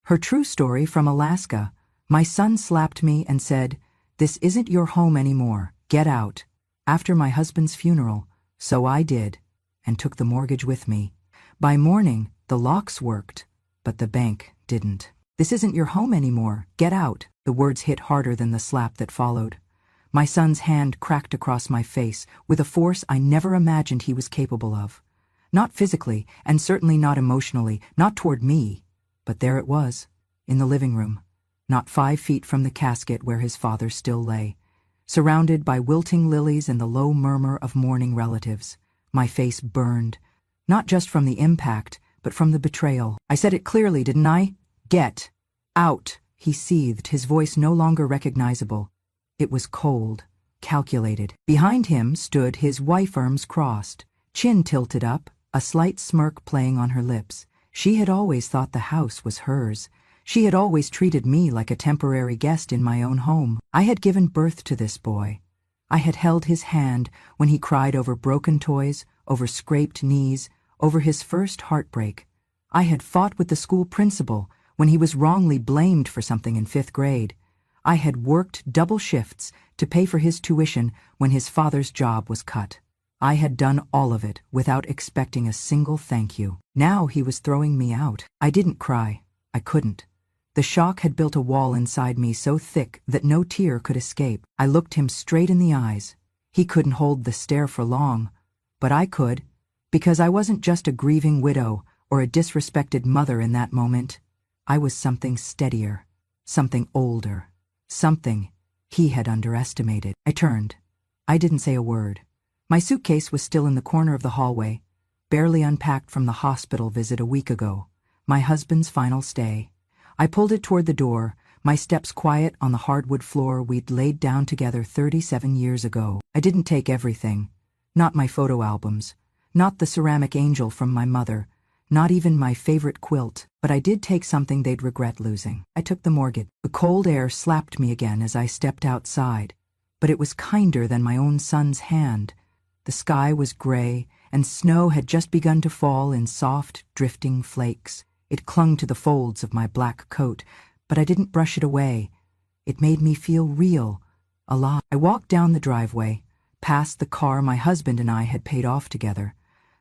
Her true story from Alaska. My son slapped me and said, "This isn't your home anymore, get out." After my husband's funeral, so I did, and took the mortgage with me. By morning, the locks worked, but the bank didn't. "This isn't your home anymore, get out." The words hit harder than the slap that followed. My son's hand cracked across my face with a force I never imagined he was capable of. Not physically, and certainly not emotionally, not toward me. But there it was, in the living room, not 5 feet from the casket where his father still lay, surrounded by wilting lilies and the low murmur of mourning relatives. My face burned, not just from the impact, but from the betrayal. I said it clearly, didn't I? "Get out," he seethed, his voice no longer recognizable. It was cold, calculated. Behind him stood his wife, arms crossed, chin tilted up, a slight smirk playing on her lips. She had always thought the house was hers. She had always treated me like a temporary guest in my own home. I had given birth to this boy. I had held his hand when he cried over broken toys, over scraped knees, over his first heartbreak. I had fought with the school principal when he was wrongly blamed for something in 5th grade. I had worked double shifts to pay for his tuition when his father's job was cut. I had done all of it without expecting a single thank you. Now he was throwing me out. I didn't cry. I couldn't. The shock had built a wall inside me so thick that no tear could escape. I looked him straight in the eyes. He couldn't hold the stare for long, but I could, because I wasn't just a grieving widow or a disrespected mother in that moment. I was something steadier, something older, something he had underestimated. I turned. I didn't say a word. My suitcase was still in the corner of the hallway, barely unpacked from the hospital visit a week ago, my husband's final stay. I pulled it toward the door, my steps quiet on the hardwood floor we'd laid down together 37 years ago. I didn't take everything. Not my photo albums, not the ceramic angel from my mother, not even my favorite quilt, but I did take something they'd regret losing. I took the mortgage. The cold air slapped me again as I stepped outside, but it was kinder than my own son's hand. The sky was gray, and snow had just begun to fall in soft, drifting flakes. It clung to the folds of my black coat, but I didn't brush it away. It made me feel real, alive. I walked down the driveway, past the car my husband and I had paid off together,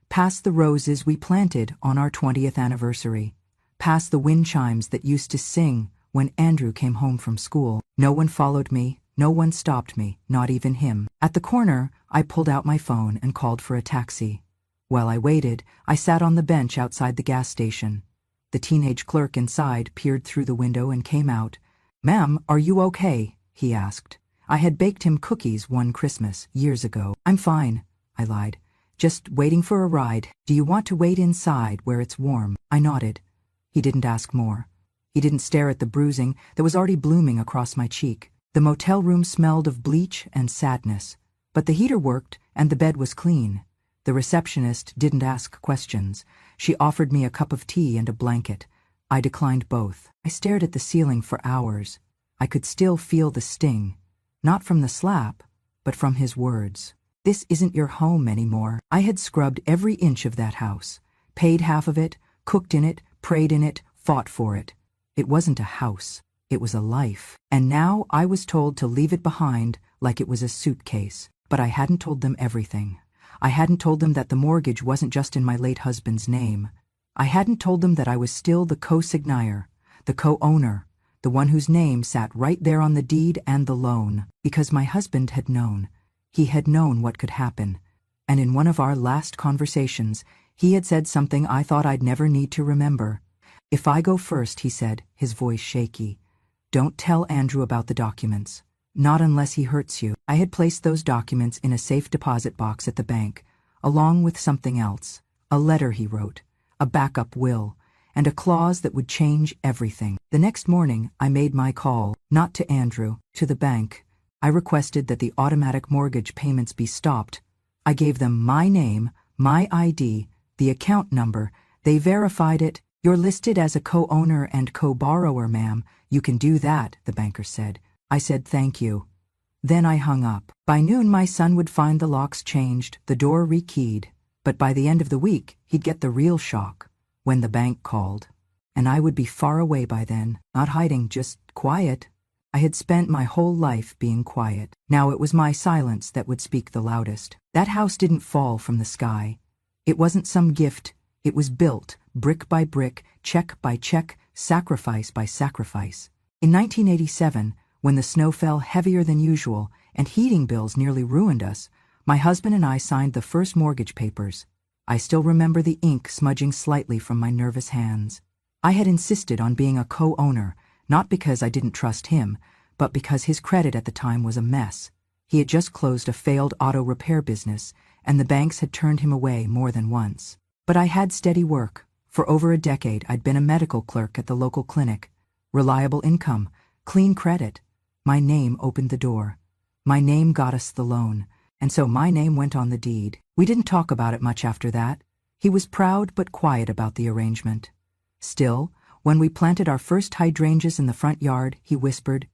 past the roses we planted on our 20th anniversary, past the wind chimes that used to sing when Andrew came home from school. No one followed me. No one stopped me, not even him. At the corner, I pulled out my phone and called for a taxi. While I waited, I sat on the bench outside the gas station. The teenage clerk inside peered through the window and came out. "Ma'am, are you okay?" he asked. I had baked him cookies one Christmas, years ago. "I'm fine," I lied. "Just waiting for a ride. Do you want to wait inside where it's warm?" I nodded. He didn't ask more. He didn't stare at the bruising that was already blooming across my cheek. The motel room smelled of bleach and sadness, but the heater worked and the bed was clean. The receptionist didn't ask questions. She offered me a cup of tea and a blanket. I declined both. I stared at the ceiling for hours. I could still feel the sting, not from the slap, but from his words. "This isn't your home anymore." I had scrubbed every inch of that house, paid half of it, cooked in it, prayed in it, fought for it. It wasn't a house. It was a life. And now I was told to leave it behind like it was a suitcase. But I hadn't told them everything. I hadn't told them that the mortgage wasn't just in my late husband's name. I hadn't told them that I was still the co-signier, the co-owner, the one whose name sat right there on the deed and the loan. Because my husband had known. He had known what could happen. And in one of our last conversations, he had said something I thought I'd never need to remember. "If I go first," he said, his voice shaky, "don't tell Andrew about the documents. Not unless he hurts you." I had placed those documents in a safe deposit box at the bank, along with something else. A letter he wrote, a backup will, and a clause that would change everything. The next morning, I made my call, not to Andrew, to the bank. I requested that the automatic mortgage payments be stopped. I gave them my name, my ID, the account number. They verified it. "You're listed as a co-owner and co-borrower, ma'am. You can do that," the banker said. I said thank you. Then I hung up. By noon my son would find the locks changed, the door rekeyed. But by the end of the week, he'd get the real shock when the bank called. And I would be far away by then, not hiding, just quiet. I had spent my whole life being quiet. Now it was my silence that would speak the loudest. That house didn't fall from the sky. It wasn't some gift. It was built, brick by brick, check by check, sacrifice by sacrifice. In 1987, when the snow fell heavier than usual and heating bills nearly ruined us, my husband and I signed the first mortgage papers. I still remember the ink smudging slightly from my nervous hands. I had insisted on being a co-owner, not because I didn't trust him, but because his credit at the time was a mess. He had just closed a failed auto repair business, and the banks had turned him away more than once. But I had steady work. For over a decade, I'd been a medical clerk at the local clinic. Reliable income, clean credit. My name opened the door. My name got us the loan, and so my name went on the deed. We didn't talk about it much after that. He was proud but quiet about the arrangement. Still, when we planted our first hydrangeas in the front yard, he whispered,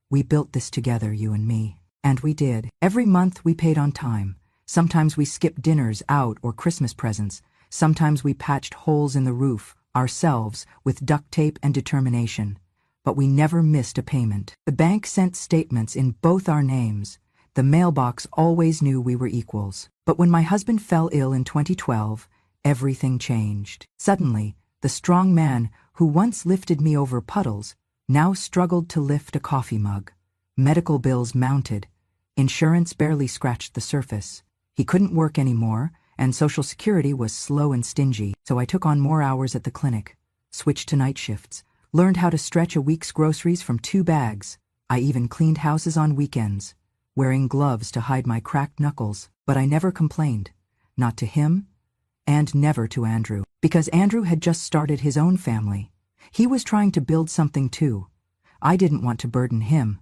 "We built this together, you and me." And we did. Every month we paid on time. Sometimes we skipped dinners out or Christmas presents. Sometimes we patched holes in the roof, ourselves, with duct tape and determination. But we never missed a payment. The bank sent statements in both our names. The mailbox always knew we were equals. But when my husband fell ill in 2012, everything changed. Suddenly, the strong man who once lifted me over puddles now struggled to lift a coffee mug. Medical bills mounted. Insurance barely scratched the surface. He couldn't work anymore, and Social Security was slow and stingy, so I took on more hours at the clinic, switched to night shifts, learned how to stretch a week's groceries from 2 bags. I even cleaned houses on weekends, wearing gloves to hide my cracked knuckles. But I never complained. Not to him, and never to Andrew. Because Andrew had just started his own family. He was trying to build something too. I didn't want to burden him.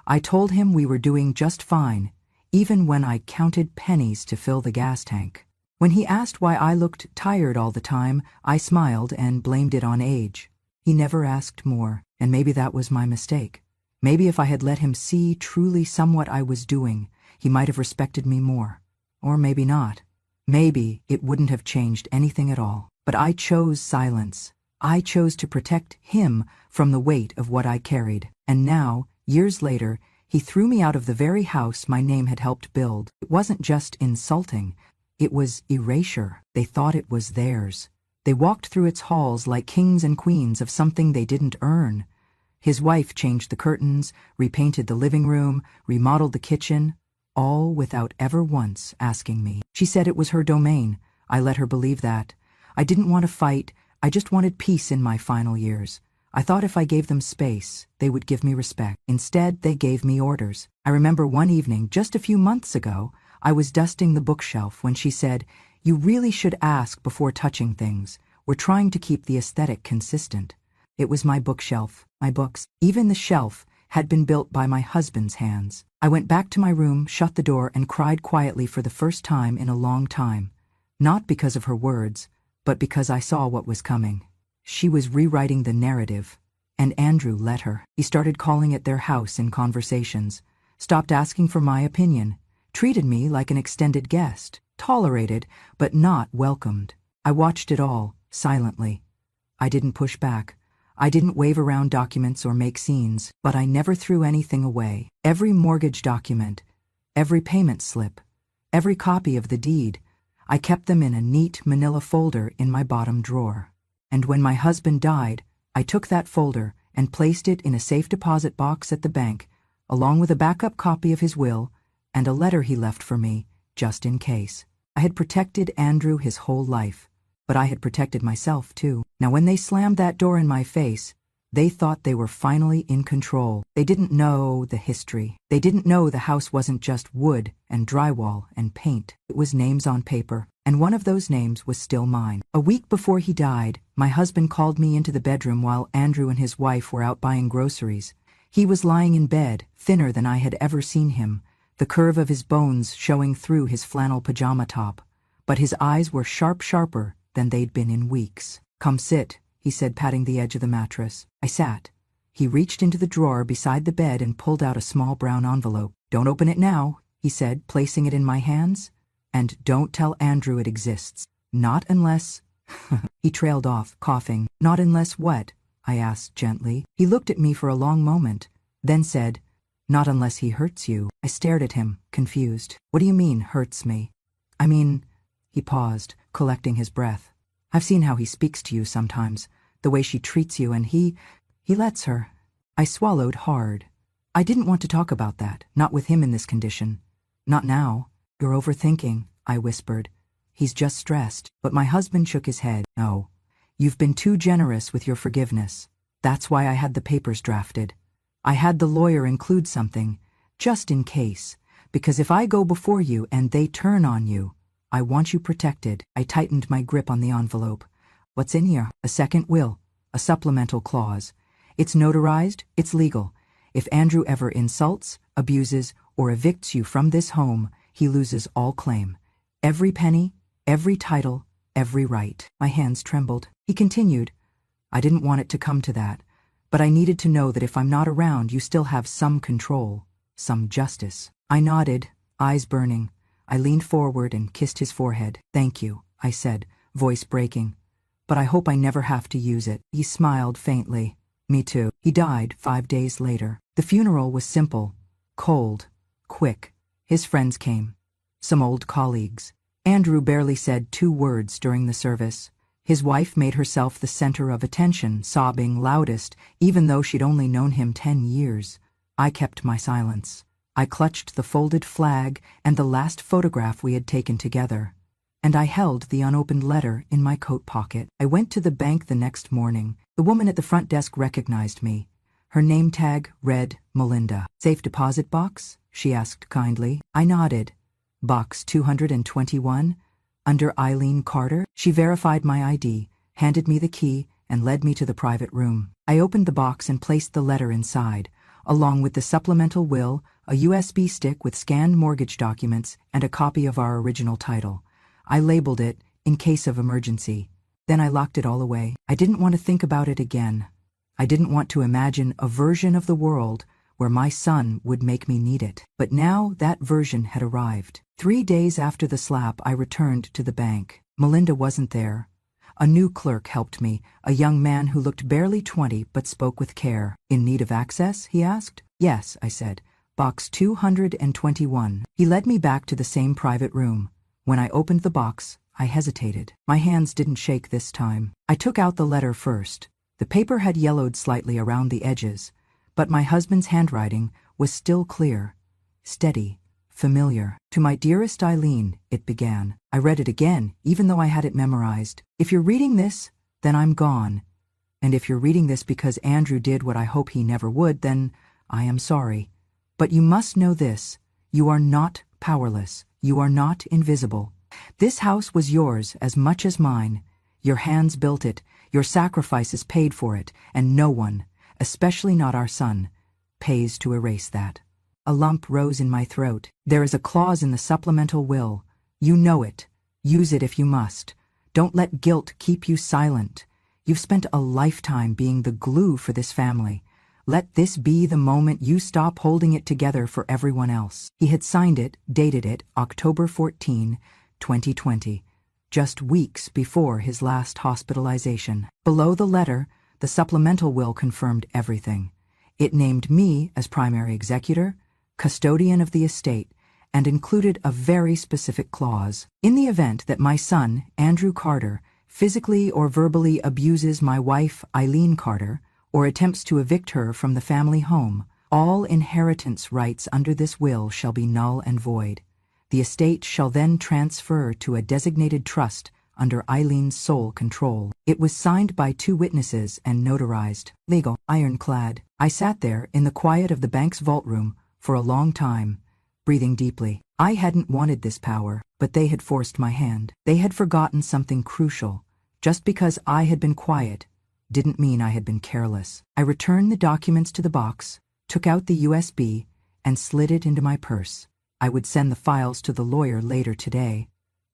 I told him we were doing just fine, even when I counted pennies to fill the gas tank. When he asked why I looked tired all the time, I smiled and blamed it on age. He never asked more, and maybe that was my mistake. Maybe if I had let him see truly somewhat I was doing, he might have respected me more. Or maybe not. Maybe it wouldn't have changed anything at all. But I chose silence. I chose to protect him from the weight of what I carried. And now, years later, he threw me out of the very house my name had helped build. It wasn't just insulting. It was erasure. They thought it was theirs. They walked through its halls like kings and queens of something they didn't earn. His wife changed the curtains, repainted the living room, remodeled the kitchen, all without ever once asking me. She said it was her domain. I let her believe that. I didn't want to fight. I just wanted peace in my final years. I thought if I gave them space, they would give me respect. Instead, they gave me orders. I remember one evening, just a few months ago, I was dusting the bookshelf when she said, "You really should ask before touching things. We're trying to keep the aesthetic consistent." It was my bookshelf, my books. Even the shelf had been built by my husband's hands. I went back to my room, shut the door, and cried quietly for the first time in a long time. Not because of her words, but because I saw what was coming. She was rewriting the narrative, and Andrew let her. He started calling it their house in conversations, stopped asking for my opinion, treated me like an extended guest, tolerated but not welcomed. I watched it all, silently. I didn't push back. I didn't wave around documents or make scenes, but I never threw anything away. Every mortgage document, every payment slip, every copy of the deed, I kept them in a neat manila folder in my bottom drawer. And when my husband died, I took that folder and placed it in a safe deposit box at the bank, along with a backup copy of his will and a letter he left for me, just in case. I had protected Andrew his whole life, but I had protected myself too. Now when they slammed that door in my face, they thought they were finally in control. They didn't know the history. They didn't know the house wasn't just wood and drywall and paint. It was names on paper, and one of those names was still mine. A week before he died, my husband called me into the bedroom while Andrew and his wife were out buying groceries. He was lying in bed, thinner than I had ever seen him, the curve of his bones showing through his flannel pajama top. But his eyes were sharper than they'd been in weeks. "Come sit," he said, patting the edge of the mattress. I sat. He reached into the drawer beside the bed and pulled out a small brown envelope. "Don't open it now," he said, placing it in my hands. "And don't tell Andrew it exists. Not unless..." He trailed off, coughing. Not unless what? I asked gently. He looked at me for a long moment, then said, not unless he hurts you. I stared at him, confused. What do you mean, hurts me? I mean, he paused, collecting his breath. I've seen how he speaks to you sometimes, the way she treats you, and he lets her. I swallowed hard. I didn't want to talk about that, not with him in this condition. Not now. You're overthinking, I whispered. He's just stressed. But my husband shook his head. No. You've been too generous with your forgiveness. That's why I had the papers drafted. I had the lawyer include something, just in case, because if I go before you and they turn on you, I want you protected. I tightened my grip on the envelope. What's in here? A second will, a supplemental clause. It's notarized, it's legal. If Andrew ever insults, abuses, or evicts you from this home, he loses all claim. Every penny, every title, every right. My hands trembled. He continued, I didn't want it to come to that, but I needed to know that if I'm not around, you still have some control, some justice. I nodded, eyes burning. I leaned forward and kissed his forehead. Thank you, I said, voice breaking. But I hope I never have to use it. He smiled faintly. Me too. He died 5 days later. The funeral was simple, cold, quick. His friends came. Some old colleagues. Andrew barely said 2 words during the service. His wife made herself the center of attention, sobbing loudest, even though she'd only known him 10 years. I kept my silence. I clutched the folded flag and the last photograph we had taken together. And I held the unopened letter in my coat pocket. I went to the bank the next morning. The woman at the front desk recognized me. Her name tag read Melinda. Safe deposit box? She asked kindly. I nodded. Box 221? Under Eileen Carter? She verified my ID, handed me the key, and led me to the private room. I opened the box and placed the letter inside, along with the supplemental will, a USB stick with scanned mortgage documents, and a copy of our original title. I labeled it, in case of emergency. Then I locked it all away. I didn't want to think about it again. I didn't want to imagine a version of the world where my son would make me need it. But now that version had arrived. 3 days after the slap, I returned to the bank. Melinda wasn't there. A new clerk helped me, a young man who looked barely 20 but spoke with care. In need of access? He asked. Yes, I said. Box 221. He led me back to the same private room. When I opened the box, I hesitated. My hands didn't shake this time. I took out the letter first. The paper had yellowed slightly around the edges, but my husband's handwriting was still clear, steady, familiar. To my dearest Eileen, it began. I read it again, even though I had it memorized. If you're reading this, then I'm gone. And if you're reading this because Andrew did what I hope he never would, then I am sorry. But you must know this. You are not powerless. You are not invisible. This house was yours as much as mine. Your hands built it. Your sacrifices paid for it. And no one, especially not our son, pays to erase that. A lump rose in my throat. There is a clause in the supplemental will. You know it. Use it if you must. Don't let guilt keep you silent. You've spent a lifetime being the glue for this family. Let this be the moment you stop holding it together for everyone else. He had signed it, dated it, October 14, 2020, just weeks before his last hospitalization. Below the letter, the supplemental will confirmed everything. It named me as primary executor, custodian of the estate, and included a very specific clause. In the event that my son, Andrew Carter, physically or verbally abuses my wife, Eileen Carter, or attempts to evict her from the family home, all inheritance rights under this will shall be null and void. The estate shall then transfer to a designated trust under Eileen's sole control. It was signed by 2 witnesses and notarized. Legal, ironclad. I sat there in the quiet of the bank's vault room for a long time, breathing deeply. I hadn't wanted this power, but they had forced my hand. They had forgotten something crucial. Just because I had been quiet didn't mean I had been careless. I returned the documents to the box, took out the USB, and slid it into my purse. I would send the files to the lawyer later today,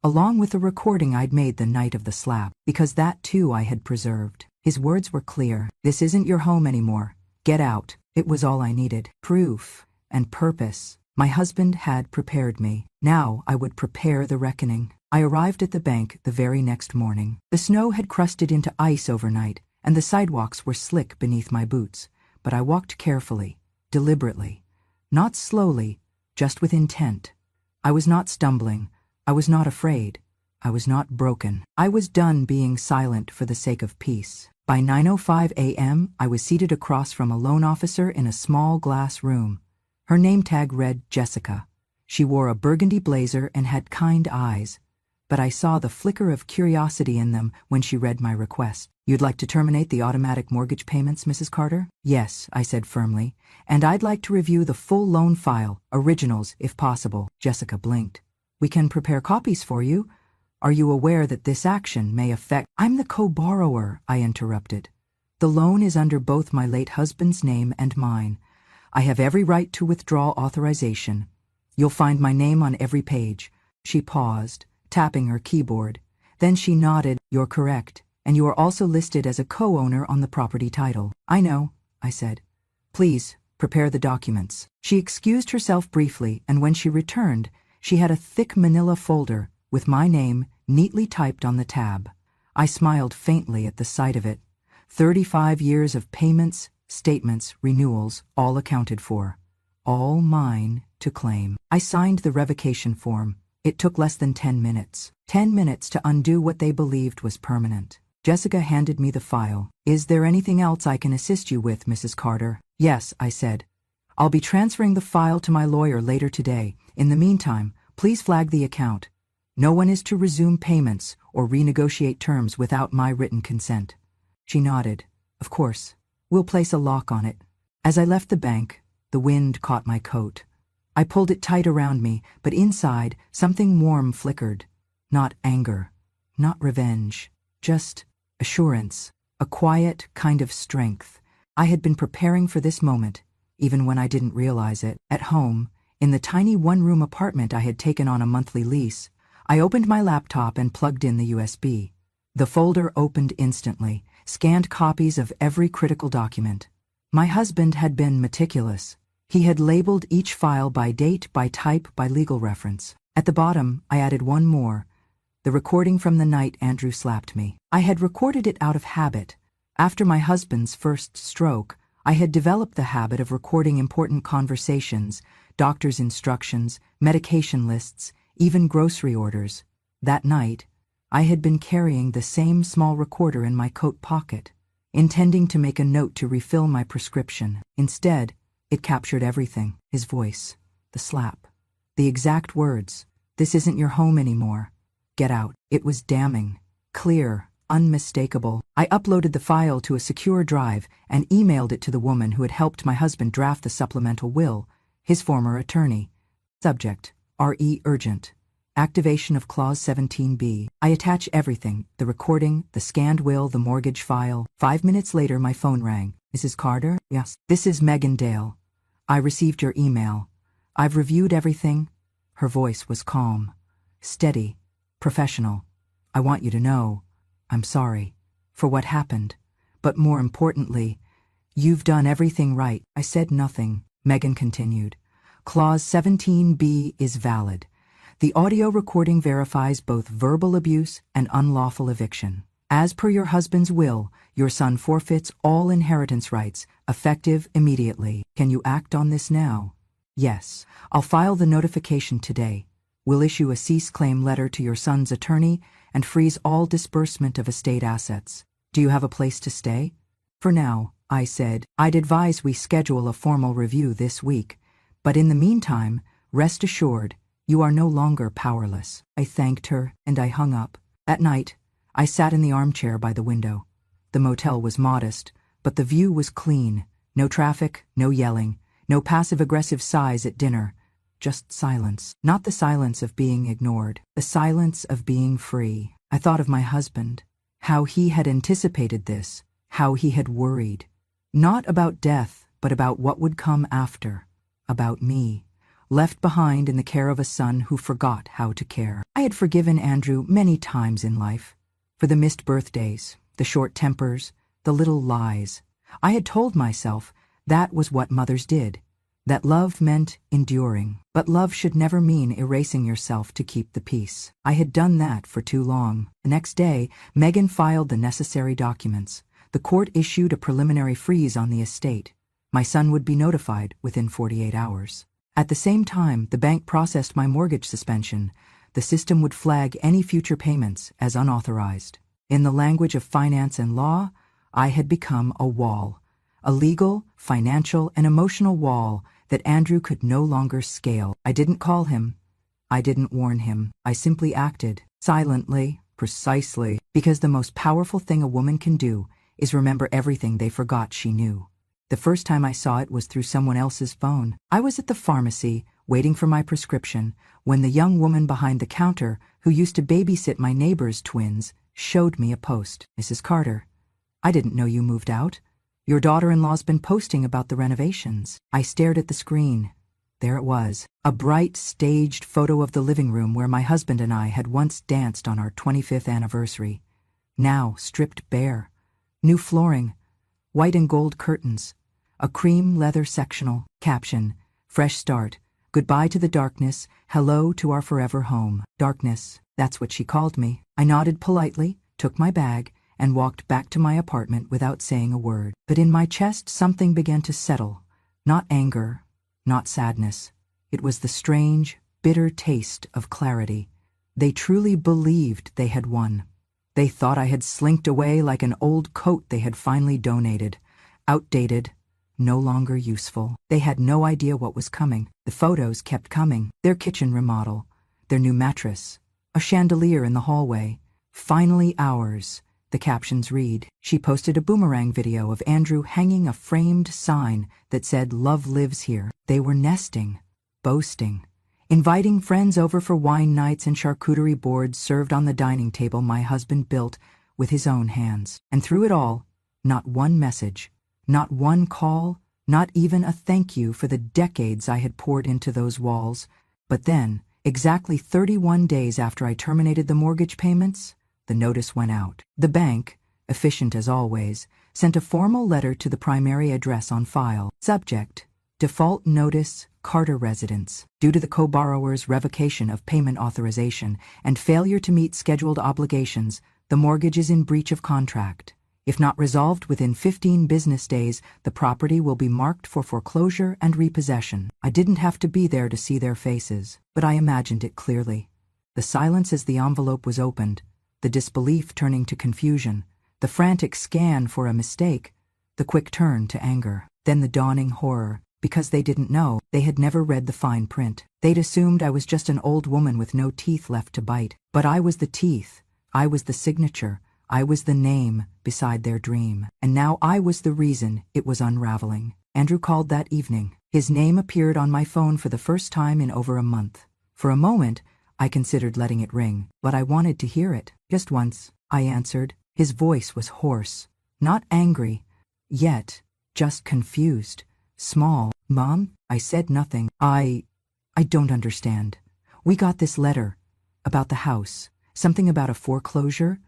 along with the recording I'd made the night of the slap, because that too I had preserved. His words were clear. This isn't your home anymore. Get out. It was all I needed. Proof and purpose. My husband had prepared me. Now I would prepare the reckoning. I arrived at the bank the very next morning. The snow had crusted into ice overnight, and the sidewalks were slick beneath my boots, but I walked carefully, deliberately. Not slowly, just with intent. I was not stumbling. I was not afraid. I was not broken. I was done being silent for the sake of peace. By 9:05 a.m., I was seated across from a loan officer in a small glass room. Her name tag read Jessica. She wore a burgundy blazer and had kind eyes, but I saw the flicker of curiosity in them when she read my request. "You'd like to terminate the automatic mortgage payments, Mrs. Carter?" "Yes," I said firmly, "and I'd like to review the full loan file, originals if possible." Jessica blinked. "We can prepare copies for you. Are you aware that this action may affect—" "I'm the co-borrower," I interrupted. "The loan is under both my late husband's name and mine. I have every right to withdraw authorization. You'll find my name on every page." She paused, tapping her keyboard. Then she nodded. "You're correct, and you are also listed as a co-owner on the property title." "I know," I said. "Please, prepare the documents." She excused herself briefly, and when she returned, she had a thick manila folder with my name neatly typed on the tab. I smiled faintly at the sight of it. 35 years of payments, statements, renewals, all accounted for. All mine to claim. I signed the revocation form. It took less than 10 minutes. 10 minutes to undo what they believed was permanent. Jessica handed me the file. "Is there anything else I can assist you with, Mrs. Carter?" "Yes," I said. "I'll be transferring the file to my lawyer later today. In the meantime, please flag the account. No one is to resume payments or renegotiate terms without my written consent." She nodded. "Of course. We'll place a lock on it." As I left the bank, the wind caught my coat. I pulled it tight around me, but inside, something warm flickered. Not anger, not revenge, just assurance, a quiet kind of strength. I had been preparing for this moment, even when I didn't realize it. At home, in the tiny one-room apartment I had taken on a monthly lease, I opened my laptop and plugged in the USB. The folder opened instantly, scanned copies of every critical document. My husband had been meticulous. He had labeled each file by date, by type, by legal reference. At the bottom, I added one more, the recording from the night Andrew slapped me. I had recorded it out of habit. After my husband's first stroke, I had developed the habit of recording important conversations, doctor's instructions, medication lists, even grocery orders. That night, I had been carrying the same small recorder in my coat pocket, intending to make a note to refill my prescription. Instead, it captured everything. His voice, the slap, the exact words, "This isn't your home anymore. Get out." It was damning, clear, unmistakable. I uploaded the file to a secure drive and emailed it to the woman who had helped my husband draft the supplemental will, his former attorney. Subject, RE urgent. Activation of Clause 17B. I attach everything, the recording, the scanned will, the mortgage file. 5 minutes later my phone rang. "Mrs. Carter?" "Yes." "This is Megan Dale. I received your email. I've reviewed everything." Her voice was calm, steady, professional. "I want you to know, I'm sorry for what happened, but more importantly, you've done everything right." I said nothing. Megan continued. "Clause 17B is valid. The audio recording verifies both verbal abuse and unlawful eviction. As per your husband's will, your son forfeits all inheritance rights, effective immediately. Can you act on this now?" "Yes. I'll file the notification today. We'll issue a cease claim letter to your son's attorney and freeze all disbursement of estate assets. Do you have a place to stay?" "For now," I said. "I'd advise we schedule a formal review this week. But in the meantime, rest assured, you are no longer powerless." I thanked her, and I hung up. At night, I sat in the armchair by the window. The motel was modest, but the view was clean. No traffic, no yelling, no passive-aggressive sighs at dinner. Just silence. Not the silence of being ignored, the silence of being free. I thought of my husband, how he had anticipated this, how he had worried. Not about death, but about what would come after. About me, left behind in the care of a son who forgot how to care. I had forgiven Andrew many times in life, for the missed birthdays, the short tempers, the little lies. I had told myself that was what mothers did. That love meant enduring. But love should never mean erasing yourself to keep the peace. I had done that for too long. The next day, Megan filed the necessary documents. The court issued a preliminary freeze on the estate. My son would be notified within 48 hours. At the same time, the bank processed my mortgage suspension. The system would flag any future payments as unauthorized. In the language of finance and law, I had become a wall. A legal, financial, and emotional wall that Andrew could no longer scale. I didn't call him. I didn't warn him. I simply acted, silently, precisely, because the most powerful thing a woman can do is remember everything they forgot she knew. The first time I saw it was through someone else's phone. I was at the pharmacy, waiting for my prescription, when the young woman behind the counter, who used to babysit my neighbor's twins, showed me a post. "Mrs. Carter, I didn't know you moved out. Your daughter-in-law's been posting about the renovations." I stared at the screen. There it was, a bright, staged photo of the living room where my husband and I had once danced on our 25th anniversary. Now stripped bare. New flooring, white and gold curtains, a cream leather sectional, caption, "Fresh start, goodbye to the darkness, hello to our forever home." Darkness, that's what she called me. I nodded politely, took my bag, and walked back to my apartment without saying a word. But in my chest something began to settle. Not anger, not sadness. It was the strange, bitter taste of clarity. They truly believed they had won. They thought I had slinked away like an old coat they had finally donated. Outdated, no longer useful. They had no idea what was coming. The photos kept coming. Their kitchen remodel, their new mattress, a chandelier in the hallway. Finally ours. The captions read, she posted a boomerang video of Andrew hanging a framed sign that said, "Love lives here." They were nesting, boasting, inviting friends over for wine nights and charcuterie boards served on the dining table my husband built with his own hands. And through it all, not one message, not one call, not even a thank you for the decades I had poured into those walls. But then, exactly 31 days after I terminated the mortgage payments, the notice went out. The bank, efficient as always, sent a formal letter to the primary address on file. Subject, default notice, Carter residence. Due to the co-borrower's revocation of payment authorization and failure to meet scheduled obligations, the mortgage is in breach of contract. If not resolved within 15 business days, the property will be marked for foreclosure and repossession. I didn't have to be there to see their faces, but I imagined it clearly. The silence as the envelope was opened, the disbelief turning to confusion, the frantic scan for a mistake, the quick turn to anger, then the dawning horror, because they didn't know, they had never read the fine print. They'd assumed I was just an old woman with no teeth left to bite. But I was the teeth, I was the signature, I was the name beside their dream. And now I was the reason it was unraveling. Andrew called that evening. His name appeared on my phone for the first time in over a month. For a moment, I considered letting it ring, but I wanted to hear it. Just once, I answered. His voice was hoarse, not angry, yet just confused. Small. "Mom?" I said nothing. I don't understand. We got this letter. About the house. Something about a foreclosure?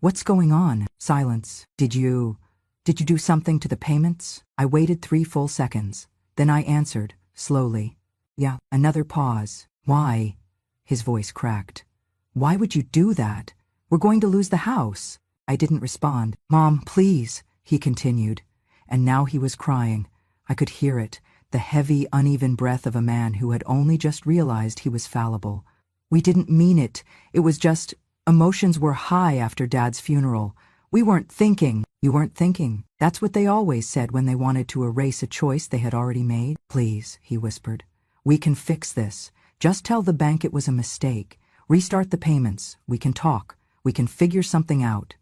What's going on?" Silence. Did you do something to the payments?" I waited 3 full seconds. Then I answered, slowly. "Yeah." Another pause. "Why?" His voice cracked. "Why would you do that? We're going to lose the house." I didn't respond. "Mom, please," he continued. And now he was crying. I could hear it, the heavy, uneven breath of a man who had only just realized he was fallible. "We didn't mean it. It was just, emotions were high after Dad's funeral. We weren't thinking." "You weren't thinking." That's what they always said when they wanted to erase a choice they had already made. "Please," he whispered. "We can fix this. Just tell the bank it was a mistake. Restart the payments. We can talk. We can figure something out."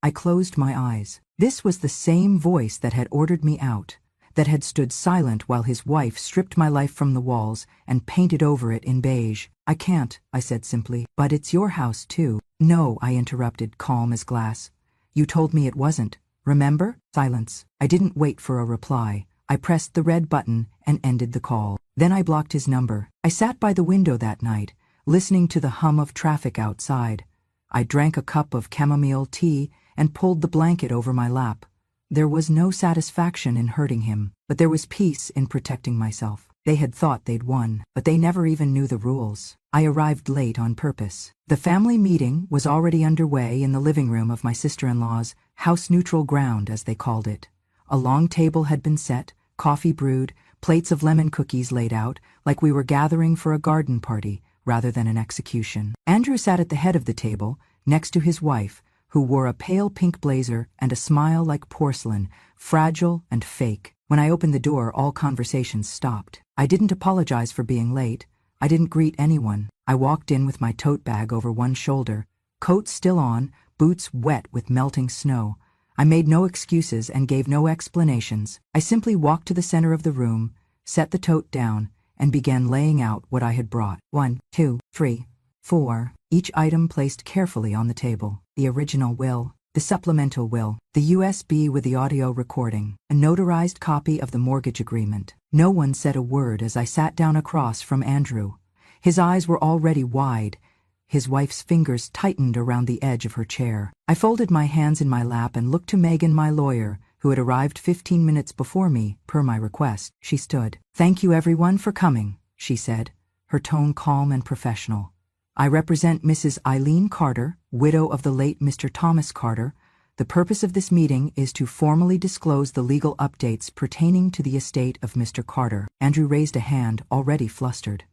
I closed my eyes. This was the same voice that had ordered me out, that had stood silent while his wife stripped my life from the walls and painted over it in beige. "I can't," I said simply. "But it's your house too." "No," I interrupted, calm as glass. "You told me it wasn't. Remember?" Silence. I didn't wait for a reply. I pressed the red button and ended the call. Then I blocked his number. I sat by the window that night, listening to the hum of traffic outside. I drank a cup of chamomile tea and pulled the blanket over my lap. There was no satisfaction in hurting him, but there was peace in protecting myself. They had thought they'd won, but they never even knew the rules. I arrived late on purpose. The family meeting was already underway in the living room of my sister-in-law's house-neutral ground, as they called it. A long table had been set, coffee brewed, plates of lemon cookies laid out, like we were gathering for a garden party rather than an execution. Andrew sat at the head of the table, next to his wife, who wore a pale pink blazer and a smile like porcelain, fragile and fake. When I opened the door, all conversations stopped. I didn't apologize for being late. I didn't greet anyone. I walked in with my tote bag over one shoulder, coat still on, boots wet with melting snow. I made no excuses and gave no explanations. I simply walked to the center of the room, set the tote down, and began laying out what I had brought. 1, 2, 3, 4, each item placed carefully on the table. The original will, the supplemental will, the USB with the audio recording, a notarized copy of the mortgage agreement. No one said a word as I sat down across from Andrew. His eyes were already wide. His wife's fingers tightened around the edge of her chair. I folded my hands in my lap and looked to Megan, my lawyer, who had arrived 15 minutes before me, per my request. She stood. "Thank you everyone for coming," she said, her tone calm and professional. "I represent Mrs. Eileen Carter, widow of the late Mr. Thomas Carter. The purpose of this meeting is to formally disclose the legal updates pertaining to the estate of Mr. Carter." Andrew raised a hand, already flustered.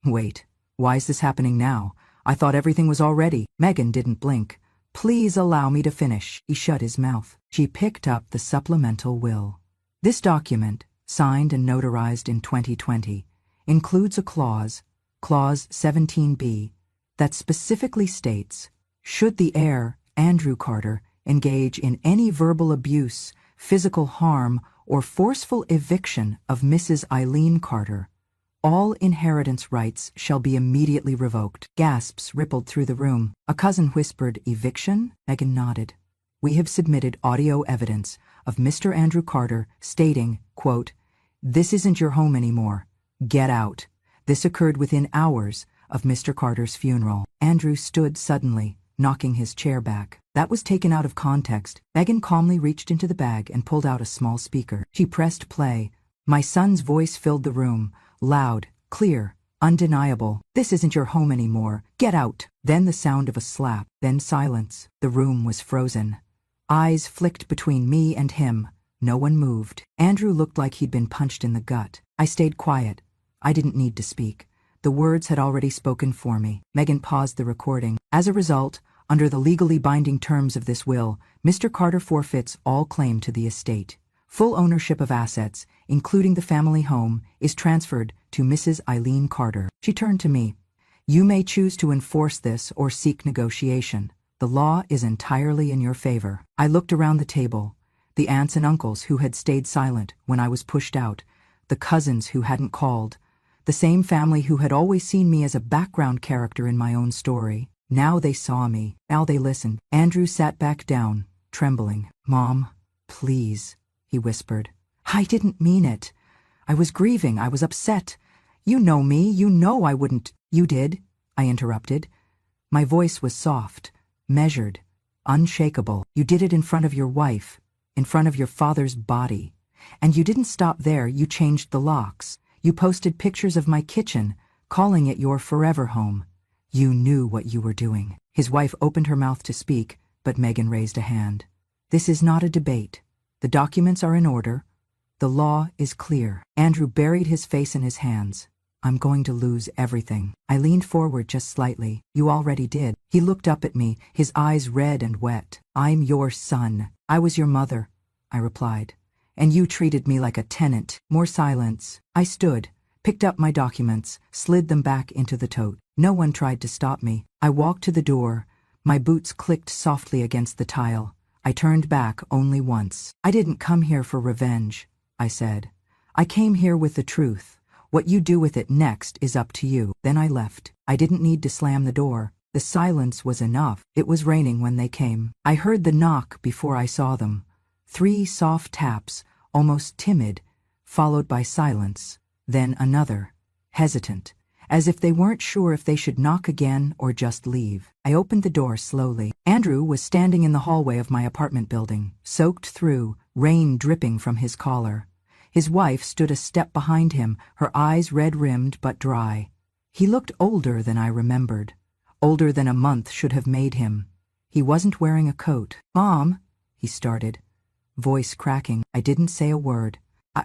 "Wait, why is this happening now? I thought everything was all ready." Megan didn't blink. "Please allow me to finish." He shut his mouth. She picked up the supplemental will. This document, signed and notarized in 2020, includes a clause, Clause 17B, that specifically states, should the heir, Andrew Carter, engage in any verbal abuse, physical harm, or forceful eviction of Mrs. Eileen Carter, all inheritance rights shall be immediately revoked. Gasps rippled through the room. A cousin whispered, "Eviction?" Megan nodded. "We have submitted audio evidence of Mr. Andrew Carter stating, quote, 'This isn't your home anymore. Get out.' This occurred within hours of Mr. Carter's funeral." Andrew stood suddenly, knocking his chair back. That was taken out of context. Megan calmly reached into the bag and pulled out a small speaker. She pressed play. My son's voice filled the room, loud, clear, undeniable. "This isn't your home anymore. Get out." Then the sound of a slap, then silence. The room was frozen. Eyes flicked between me and him. No one moved. Andrew looked like he'd been punched in the gut. I stayed quiet. I didn't need to speak. The words had already spoken for me. Megan paused the recording. "As a result, under the legally binding terms of this will, Mr. Carter forfeits all claim to the estate. Full ownership of assets, including the family home, is transferred to Mrs. Eileen Carter." She turned to me. "You may choose to enforce this or seek negotiation. The law is entirely in your favor." I looked around the table. The aunts and uncles who had stayed silent when I was pushed out, the cousins who hadn't called, the same family who had always seen me as a background character in my own story. Now they saw me. Now they listened. Andrew sat back down, trembling. "Mom, please," he whispered. "I didn't mean it. I was grieving. I was upset. You know me. You know I wouldn't." "You did," I interrupted. My voice was soft, measured, unshakable. "You did it in front of your wife, in front of your father's body. And you didn't stop there. You changed the locks. You posted pictures of my kitchen, calling it your forever home. You knew what you were doing." His wife opened her mouth to speak, but Megan raised a hand. "This is not a debate. The documents are in order. The law is clear." Andrew buried his face in his hands. "I'm going to lose everything." I leaned forward just slightly. "You already did." He looked up at me, his eyes red and wet. "I'm your son." "I was your mother," I replied. "And you treated me like a tenant." More silence. I stood, picked up my documents, slid them back into the tote. No one tried to stop me. I walked to the door. My boots clicked softly against the tile. I turned back only once. "I didn't come here for revenge," I said. "I came here with the truth. What you do with it next is up to you." Then I left. I didn't need to slam the door. The silence was enough. It was raining when they came. I heard the knock before I saw them. 3 soft taps, almost timid, followed by silence. Then another, hesitant, as if they weren't sure if they should knock again or just leave. I opened the door slowly. Andrew was standing in the hallway of my apartment building, soaked through, rain dripping from his collar. His wife stood a step behind him, her eyes red-rimmed but dry. He looked older than I remembered, older than a month should have made him. He wasn't wearing a coat. "Mom," he started, voice cracking. I didn't say a word.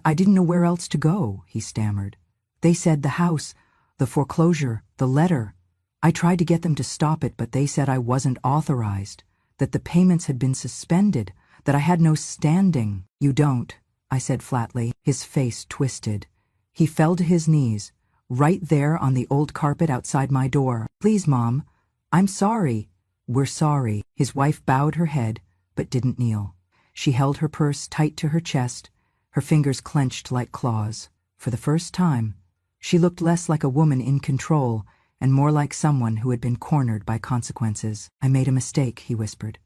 I didn't know where else to go, he stammered. "They said the house, the foreclosure, the letter. I tried to get them to stop it, but they said I wasn't authorized, that the payments had been suspended, that I had no standing." "You don't," I said flatly. His face twisted. He fell to his knees, right there on the old carpet outside my door. "Please, Mom, I'm sorry." "We're sorry." His wife bowed her head, but didn't kneel. She held her purse tight to her chest, her fingers clenched like claws. For the first time, she looked less like a woman in control and more like someone who had been cornered by consequences. "I made a mistake," he whispered.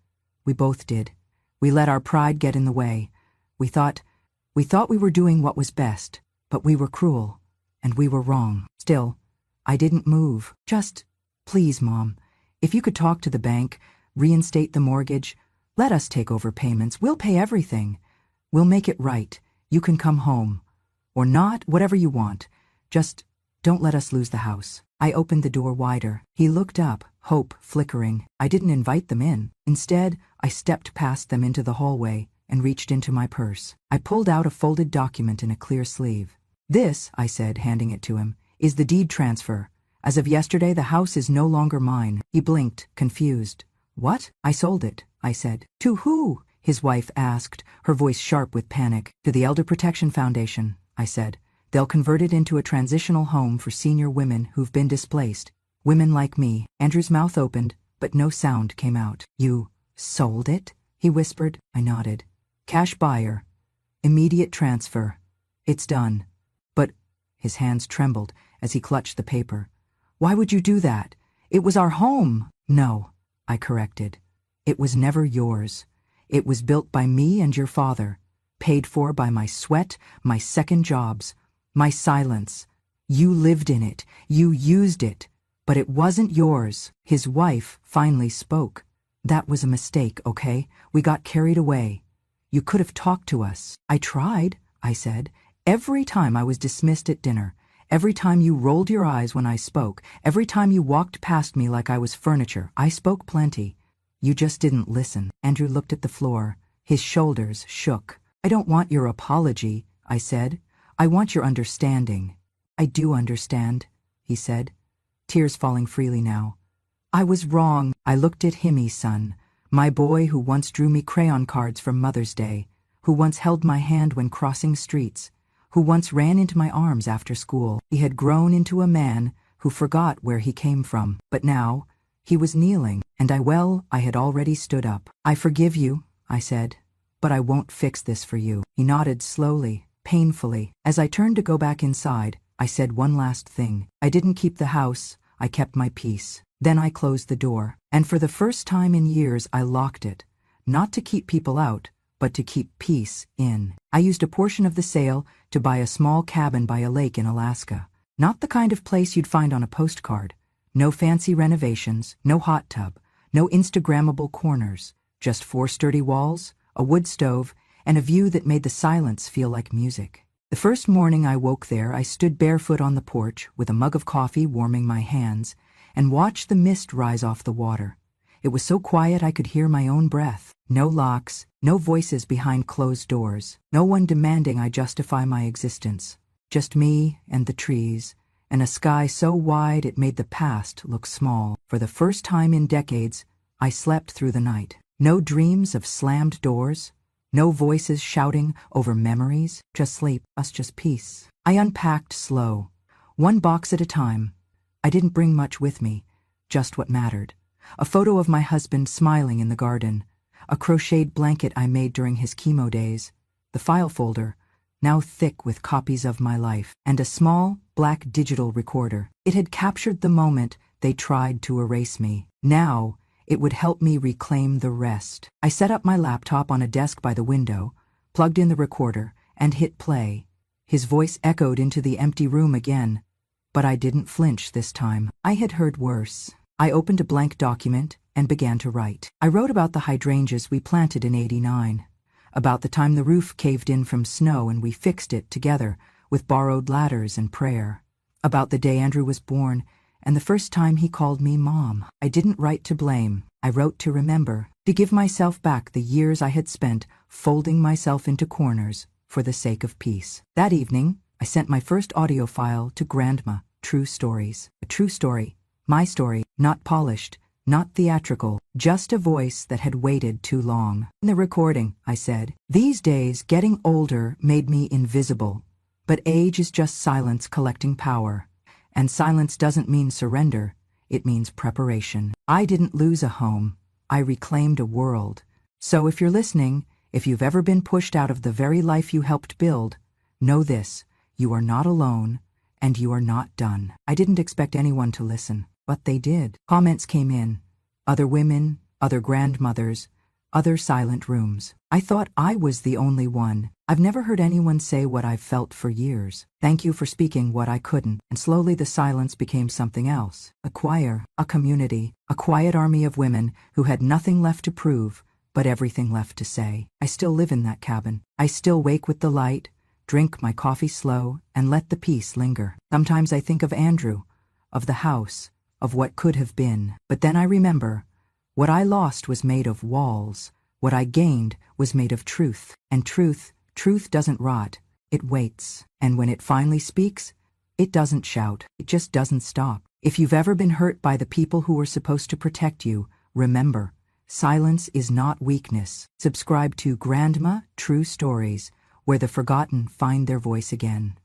"We both did. We let our pride get in the way. We thought we were doing what was best, but we were cruel, and we were wrong." Still, I didn't move. "Just, please, Mom, if you could talk to the bank, reinstate the mortgage, let us take over payments. We'll pay everything. We'll make it right. You can come home. Or not, whatever you want. Just don't let us lose the house." I opened the door wider. He looked up, hope flickering. I didn't invite them in. Instead, I stepped past them into the hallway and reached into my purse. I pulled out a folded document in a clear sleeve. "This," I said, handing it to him, "is the deed transfer. As of yesterday, the house is no longer mine." He blinked, confused. "What?" "I sold it," I said. "To who?" his wife asked, her voice sharp with panic. "To the Elder Protection Foundation," I said. "They'll convert it into a transitional home for senior women who've been displaced. Women like me." Andrew's mouth opened, but no sound came out. "You sold it?" he whispered. I nodded. "Cash buyer. Immediate transfer. It's done." "But," his hands trembled as he clutched the paper. "Why would you do that? It was our home." "No," I corrected. "It was never yours. It was built by me and your father, paid for by my sweat, my second jobs, my silence. You lived in it, you used it, but it wasn't yours." His wife finally spoke. "That was a mistake, okay? We got carried away. You could have talked to us." "I tried," I said. "Every time I was dismissed at dinner, every time you rolled your eyes when I spoke, every time you walked past me like I was furniture, I spoke plenty. You just didn't listen." Andrew looked at the floor. His shoulders shook. "I don't want your apology," I said. "I want your understanding." "I do understand," he said, tears falling freely now. "I was wrong." I looked at Himmy, son, my boy who once drew me crayon cards for Mother's Day, who once held my hand when crossing streets, who once ran into my arms after school. He had grown into a man who forgot where he came from, but now he was kneeling, and I had already stood up. "I forgive you," I said, "but I won't fix this for you." He nodded slowly, painfully. As I turned to go back inside, I said one last thing. "I didn't keep the house, I kept my peace." Then I closed the door, and for the first time in years I locked it, not to keep people out, but to keep peace in. I used a portion of the sale to buy a small cabin by a lake in Alaska. Not the kind of place you'd find on a postcard. No fancy renovations, no hot tub, no Instagrammable corners, just 4 sturdy walls, a wood stove, and a view that made the silence feel like music. The first morning I woke there, I stood barefoot on the porch with a mug of coffee warming my hands and watched the mist rise off the water. It was so quiet I could hear my own breath. No locks, no voices behind closed doors, no one demanding I justify my existence. Just me and the trees, and a sky so wide it made the past look small. For the first time in decades, I slept through the night. No dreams of slammed doors, no voices shouting over memories, just sleep, just peace. I unpacked slow, one box at a time. I didn't bring much with me, just what mattered. A photo of my husband smiling in the garden, a crocheted blanket I made during his chemo days, the file folder, now thick with copies of my life, and a small, black digital recorder. It had captured the moment they tried to erase me. Now, it would help me reclaim the rest. I set up my laptop on a desk by the window, plugged in the recorder, and hit play. His voice echoed into the empty room again, but I didn't flinch this time. I had heard worse. I opened a blank document and began to write. I wrote about the hydrangeas we planted in '89, about the time the roof caved in from snow and we fixed it together with borrowed ladders and prayer, about the day Andrew was born and the first time he called me Mom. I didn't write to blame, I wrote to remember, to give myself back the years I had spent folding myself into corners for the sake of peace. That evening, I sent my first audio file to Grandma, True Stories. A true story, my story, not polished, not theatrical, just a voice that had waited too long. In the recording, I said, "These days, getting older made me invisible, but age is just silence collecting power. And silence doesn't mean surrender, it means preparation. I didn't lose a home, I reclaimed a world. So if you're listening, if you've ever been pushed out of the very life you helped build, know this, you are not alone, and you are not done." I didn't expect anyone to listen, but they did. Comments came in. Other women, other grandmothers, other silent rooms. I thought I was the only one. I've never heard anyone say what I've felt for years. Thank you for speaking what I couldn't. And slowly the silence became something else. A choir, a community, a quiet army of women who had nothing left to prove, but everything left to say. I still live in that cabin. I still wake with the light, drink my coffee slow, and let the peace linger. Sometimes I think of Andrew, of the house, of what could have been. But then I remember, what I lost was made of walls. What I gained was made of truth. And truth doesn't rot, it waits. And when it finally speaks, it doesn't shout, it just doesn't stop. If you've ever been hurt by the people who were supposed to protect you, remember, silence is not weakness. Subscribe to Grandma True Stories, where the forgotten find their voice again.